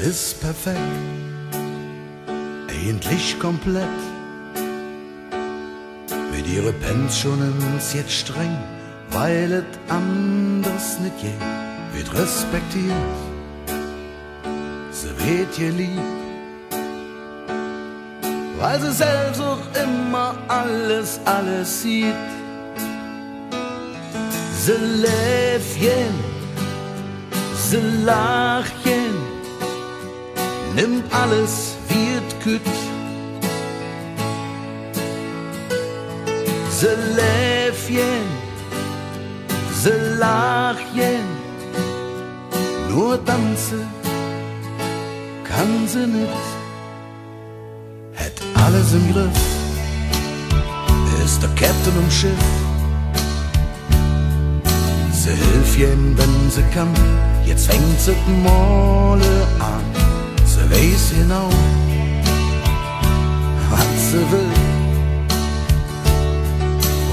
Sie ist perfekt, eigentlich komplett. Mit ihre Pens schon ins Jetzt streng, weil et anders nicht je wird respektiert. Sie wird ihr lieb, weil sie selbst auch immer alles sieht. Sie Läfchen, sie Lachchen, nimmt alles wie et kütt. Sie Läfchen, sie Lachchen, nur tanzen kann sie nicht. Hätt alles im Griff, ist der Captain im Schiff. Sie hilft jen, wenn sie kann, jetzt fängt sie Male an. Sie weiß genau, was sie will.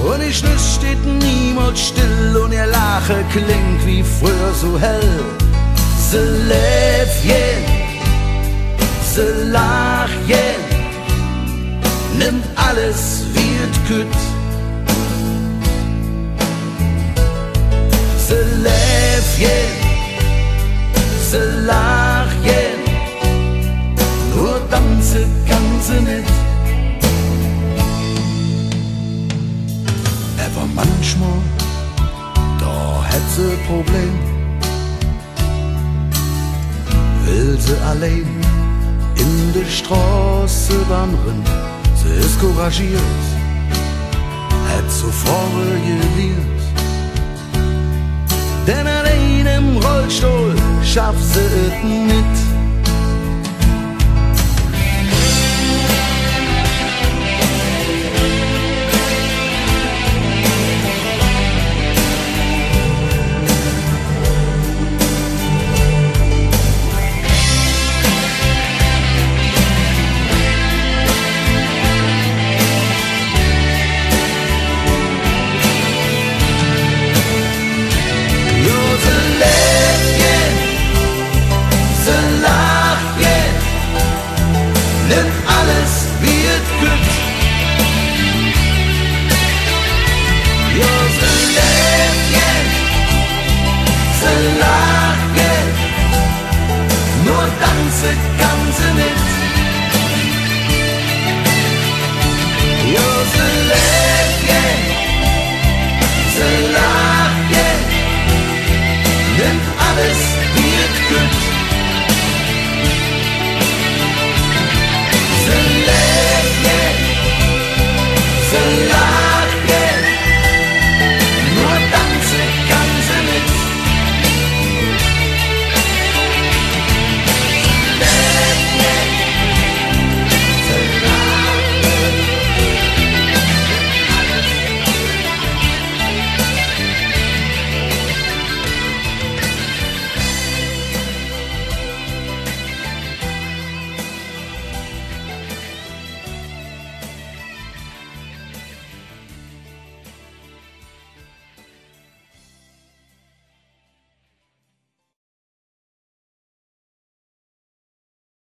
Und ihr Schluss steht niemals still und ihr Lache klingt wie früher so hell. Sie Läfchen, sie Lachchen, nimmt alles wie et kütt. Sie Läfchen, sie Lachchen, nur tanzen kann sie nicht. Aber manchmal, da hätt sie Problem. Will sie allein in der Straße wandern, sie ist couragiert, hätt zuvor gelehrt. Denn allein im Rollstuhl schafft sie es nicht. Nimmt alles wie et kütt. Ja, sie Läfchen, sie Lachchen, nur tanzen kann sie nicht.